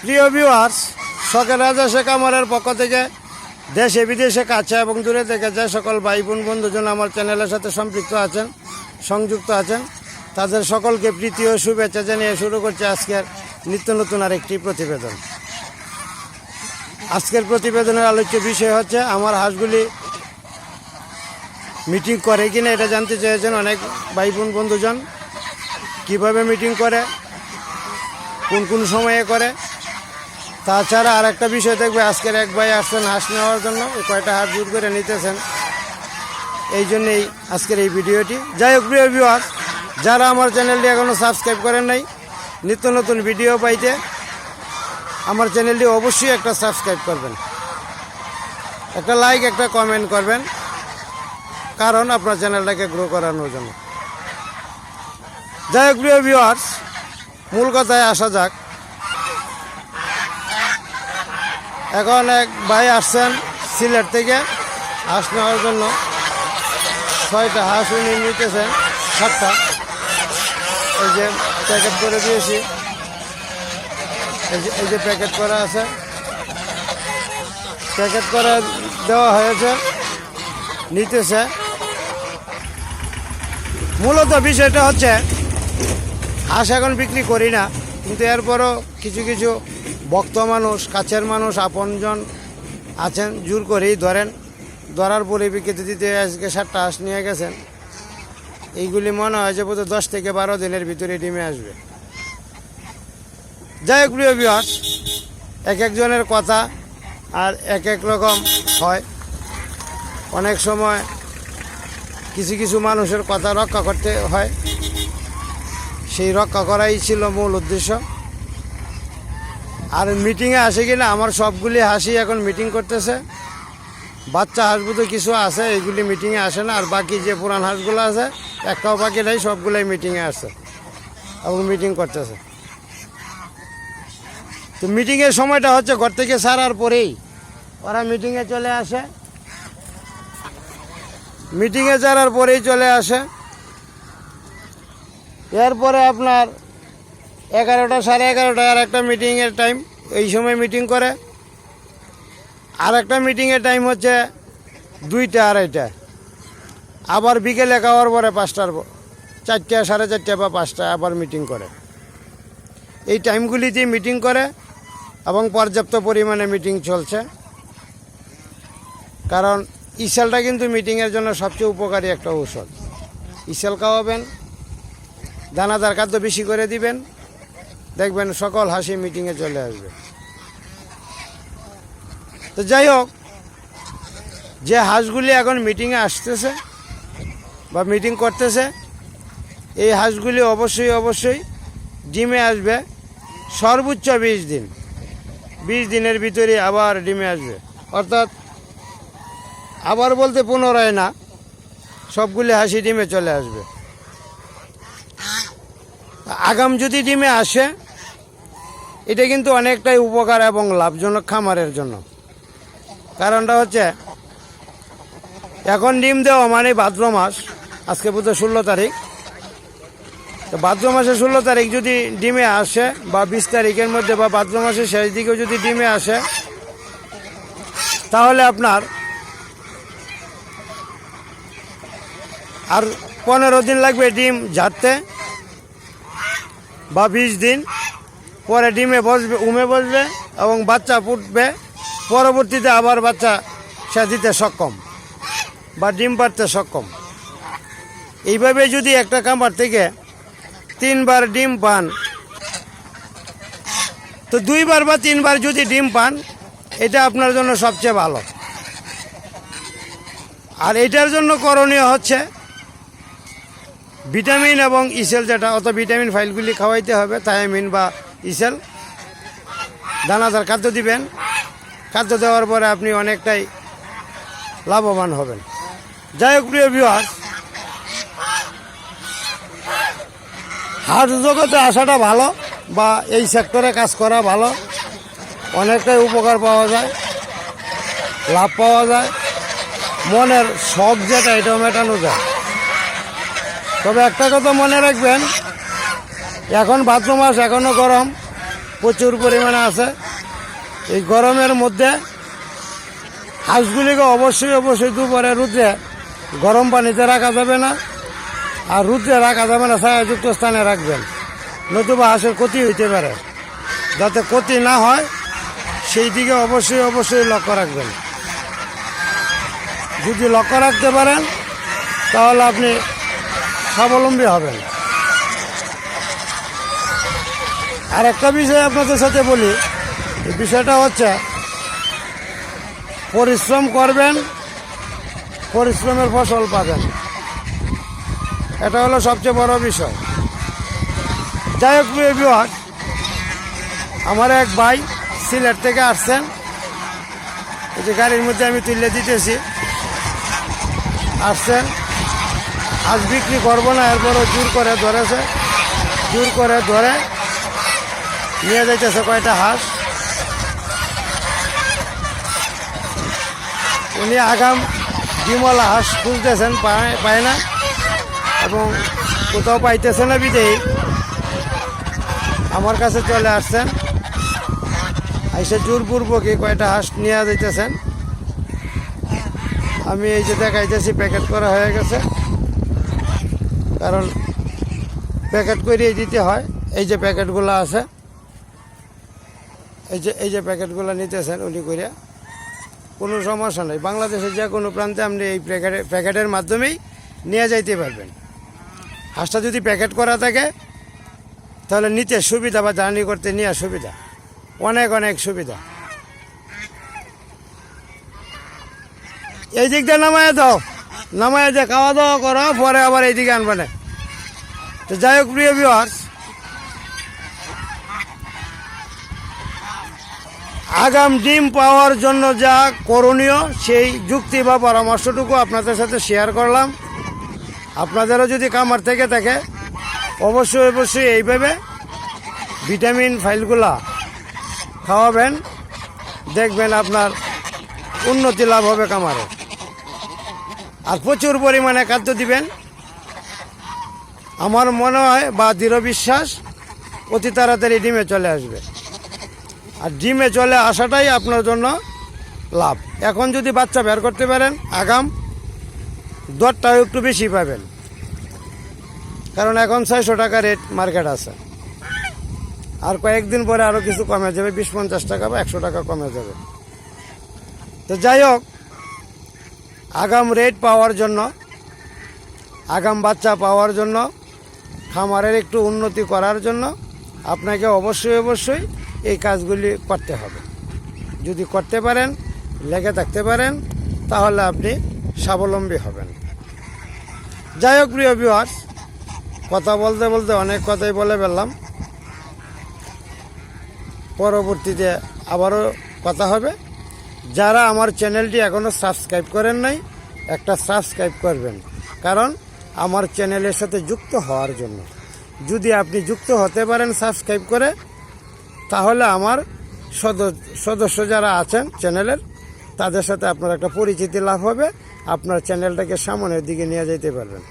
প্রিয় ভিউয়ার্স, শখের রাজা শেখ আমরের পক্ষ থেকে দেশে বিদেশে কাছে এবং দূরে থেকে যে সকল ভাই বোন বন্ধুজন আমার চ্যানেলের সাথে সম্পৃক্ত আছেন, সংযুক্ত আছেন, তাদের সকলকে প্রীতি ও শুভেচ্ছা জানিয়ে শুরু করছে আজকের নিত্য নতুন আরেকটি প্রতিবেদন। আজকের প্রতিবেদনের আলোচ্য বিষয় হচ্ছে আমার হাঁসগুলি মিটিং করে কিনা এটা জানতে চেয়েছেন অনেক ভাই বোন বন্ধুজন। কীভাবে মিটিং করে, কোন কোন সময়ে করে, তাছাড়া আর একটা বিষয় দেখবে, আজকের এক ভাই আসছেন হাঁস নেওয়ার জন্য, কয়টা হাঁস জোর করে নিতেছেন, এই জন্যেই আজকের এই ভিডিওটি। যাই হোক প্রিয় ভিউয়ার্স, যারা আমার চ্যানেলটি এখনও সাবস্ক্রাইব করেন নাই, নিত্য নতুন ভিডিও পাইতে আমার চ্যানেলটি অবশ্যই একটা সাবস্ক্রাইব করবেন, একটা লাইক, একটা কমেন্ট করবেন, কারণ আপনার চ্যানেলটাকে গ্রো করানোর জন্য। যাই হোক প্রিয় ভিউয়ার্স, মূল কথায় আসা যাক। এখন এক ভাই আসছেন সিলেট থেকে হাঁস নেওয়ার জন্য। 6টা হাঁস উনি নিতেছেন, 7টা এই যে প্যাকেট করে দিয়েছি, এই যে প্যাকেট করা আছে, প্যাকেট করে দেওয়া হয়েছে, নিতেছে। মূলত বিষয়টা হচ্ছে হাঁস এখন বিক্রি করি না, কিন্তু এরপরও কিছু কিছু ভক্ত মানুষ, কাছের মানুষ, আপনজন আছেন, জোর করেই ধরার পরিপ্রেক্ষিতে দিতে আজকে 7টা হাঁস নিয়ে গেছেন। এইগুলি মনে হয় যে বোধ 10 থেকে 12 দিনের ভিতরে ডিমে আসবে। যাই হোক প্রিয় ভিউয়ার্স, এক একজনের কথা আর এক এক রকম হয়। অনেক সময় কিছু কিছু মানুষের কথা রক্ষা করতে হয়, সেই রক্ষা করাই ছিল মূল উদ্দেশ্য। আর মিটিংয়ে আসে কিনা, আমার সবগুলি হাঁসই এখন মিটিং করতেছে। বাচ্চা হাঁসগুলো কিছু আছে, এইগুলি মিটিংয়ে আসে না, আর বাকি যে পুরান হাঁসগুলো আছে একটাও বাকি নেই, সবগুলোই মিটিংয়ে আসছে এবং মিটিং করতেছে। তো মিটিংয়ের সময়টা হচ্ছে ঘর থেকে ছাড়ার পরেই ওরা মিটিংয়ে চলে আসে, মিটিংয়ে ছাড়ার পরেই চলে আসে। এরপরে আপনার 11টা, 11:30 আর একটা মিটিংয়ের টাইম, এই সময় মিটিং করে। আর একটা মিটিংয়ের টাইম হচ্ছে 2টা, 2:30। আবার বিকেলে খাওয়ার পরে 5টার, 4টা, 4:30 বা 5টা আবার মিটিং করে। এই টাইমগুলিতেই মিটিং করে এবং পর্যাপ্ত পরিমাণে মিটিং চলছে। কারণ ইসেলটা কিন্তু মিটিংয়ের জন্য সবচেয়ে উপকারী একটা ঔষধ। ইসেল খাওয়াবেন, দানাদার খাদ্য বেশি করে দিবেন, দেখবেন সকল হাসি মিটিংয়ে চলে আসবে। তো যাই হোক, যে হাঁসগুলি এখন মিটিংয়ে আসতেছে বা মিটিং করতেছে, এই হাঁসগুলি অবশ্যই ডিমে আসবে সর্বোচ্চ 20 দিন। 20 দিনের ভিতরে আবার ডিমে আসবে, অর্থাৎ আবার বলতে পুনরায় না, সবগুলি হাসি ডিমে চলে আসবে। আগাম যদি ডিমে আসে, এটা কিন্তু অনেকটাই উপকার এবং লাভজনক খামারের জন্য। কারণটা হচ্ছে এখন ডিম দেওয়া মানে ভাদ্র মাস, আজকে বোধ 16 তারিখ। তো ভাদ্র মাসের 16 তারিখ যদি ডিমে আসে, বা 20 তারিখের মধ্যে বা ভাদ্র মাসের শেষ দিকেও যদি ডিমে আসে, তাহলে আপনার আর 15 দিন লাগবে ডিম ঝাড়তে, বা 20 দিন পরে ডিমে বসবে, বসবে এবং বাচ্চা ফুটবে। পরবর্তীতে আবার বাচ্চা সে দিতে সক্ষম বা ডিম পাড়তে সক্ষম। এইভাবে যদি একটা খামার থেকে 3 বার ডিম পান, তো 2 বার বা 3 বার যদি ডিম পান, এটা আপনার জন্য সবচেয়ে ভালো। আর এটার জন্য করণীয় হচ্ছে ভিটামিন এবং ইসেল, যেটা অত ভিটামিন ফাইলগুলি খাওয়াইতে হবে, থায়ামিন বা ইসেল। দানাদার খাদ্য দিবেন, খাদ্য দেওয়ার পরে আপনি অনেকটাই লাভবান হবেন। যাই হোক প্রিয় ভিউয়ার্স, হাঁস জগতে আসাটা ভালো, বা এই সেক্টরে কাজ করা ভালো। অনেকটাই উপকার পাওয়া যায়, লাভ পাওয়া যায়, মনের শখ যেটা এটাও মেটানো যায়। তবে একটা কথা মনে রাখবেন, এখন ভাদ্র মাস, এখনও গরম, প্রচুর পরিমাণে আছে। এই গরমের মধ্যে হাঁসগুলিকে অবশ্যই দুপুরে রুদ্রে গরম পানিতে রাখা যাবে না, আর রুদ্রে রাখা যাবে না, ছায়াযুক্ত স্থানে রাখবেন, নতুবা হাঁসের ক্ষতি হইতে পারে। যাতে ক্ষতি না হয় সেই দিকে অবশ্যই লক্ষ্য রাখবেন। যদি লক্ষ্য রাখতে পারেন তাহলে আপনি স্বাবলম্বী হবেন। আর একটা বিষয় আপনাদের সাথে বলি, এই বিষয়টা হচ্ছে পরিশ্রম করবেন, পরিশ্রমের ফসল পাবেন, এটা হলো সবচেয়ে বড় বিষয়। যাই হোক প্রিয় ভিউয়ার, আমার এক ভাই সিলেট থেকে আসছেন, এই যে গাড়ির মধ্যে আমি তুলে দিতেছি, আসছেন, আজ বিক্রি করবো না, এরপরও জোর করে ধরেছে, জোর করে ধরে নিয়ে যাইতেছে কয়টা হাঁস। উনি আগাম ডিমওয়ালা হাঁস খুঁজতেছেন, পায় না, এবং কোথাও পাইতেছে না বিদেই আমার কাছে চলে আসছেন, এসে জোরপূর্বকই কয়টা হাঁস নিয়ে যাইতেছেন। আমি এই যে দেখাইতেছি প্যাকেট করা হয়ে গেছে, কারণ প্যাকেট করিয়ে দিতে হয়। এই যে প্যাকেটগুলো আছে, এই যে প্যাকেটগুলো নিতেছেন উনি করিয়া, কোনো সমস্যা নেই। বাংলাদেশের যে কোনো প্রান্তে আপনি এই প্যাকেটের মাধ্যমেই নিয়ে যাইতে পারবেন। হাঁসটা যদি প্যাকেট করা থাকে তাহলে নিতে সুবিধা, বা জার্নি করতে নিয়ে সুবিধা, অনেক সুবিধা। এই দিক দিয়ে নামায় দাও, নামায় দিয়ে খাওয়া দাওয়া করো, পরে আবার এইদিকে আনবে না। তো যাই হোক প্রিয় ভিউয়ার্স, আগাম ডিম পাওয়ার জন্য যা করণীয় সেই যুক্তি বা পরামর্শটুকু আপনাদের সাথে শেয়ার করলাম। আপনাদেরও যদি খামার থেকে থাকে অবশ্যই এইভাবে ভিটামিন ফাইলগুলা খাওয়াবেন, দেখবেন আপনার উন্নতি লাভ হবে খামারে। আর প্রচুর পরিমাণে খাদ্য দিবেন। আমার মনে হয় বা দৃঢ় বিশ্বাস অতি তাড়াতাড়ি ডিমে চলে আসবে। আর ডিমে চলে আসাটাই আপনার জন্য লাভ। এখন যদি বাচ্চা বের করতে পারেন আগাম দরটাও একটু বেশি পাবেন, কারণ এখন 600 টাকা রেট মার্কেট আছে। আর কয়েকদিন পরে আরও কিছু কমে যাবে, 20-50 টাকা বা 100 টাকা কমে যাবে। তো যাই হোক, আগাম রেট পাওয়ার জন্য, আগাম বাচ্চা পাওয়ার জন্য, খামারের একটু উন্নতি করার জন্য আপনাকে অবশ্যই এই কাজগুলি করতে হবে। যদি করতে পারেন, লেগে থাকতে পারেন, তাহলে আপনি স্বাবলম্বী হবেন। যাই হোক প্রিয় ভিউয়ার্স, কথা বলতে অনেক কথাই বলে ফেললাম। পরবর্তীতে আবারও কথা হবে। যারা আমার চ্যানেলটি এখনও সাবস্ক্রাইব করেন নাই, একটা সাবস্ক্রাইব করবেন, কারণ আমার চ্যানেলের সাথে যুক্ত হওয়ার জন্য। যদি আপনি যুক্ত হতে পারেন সাবস্ক্রাইব করে, তাহলে আমার সদস্য যারা আছেন চ্যানেলের, তাদের সাথে আপনার একটা পরিচিতি লাভ হবে, আপনার চ্যানেলটাকে সামনের দিকে নিয়ে যেতে পারবেন।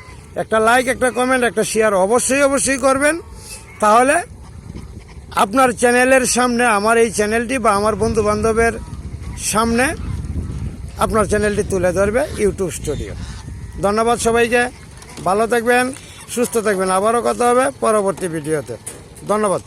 একটা লাইক, একটা কমেন্ট, একটা শেয়ার অবশ্যই করবেন, তাহলে আপনার চ্যানেলের সামনে আমার এই চ্যানেলটি বা আমার বন্ধু বান্ধবের সামনে আপনার চ্যানেলটি তুলে ধরবে ইউটিউব স্টুডিও। ধন্যবাদ সবাইকে, ভালো থাকবেন, সুস্থ থাকবেন। আবারও কথা হবে পরবর্তী ভিডিওতে। ধন্যবাদ।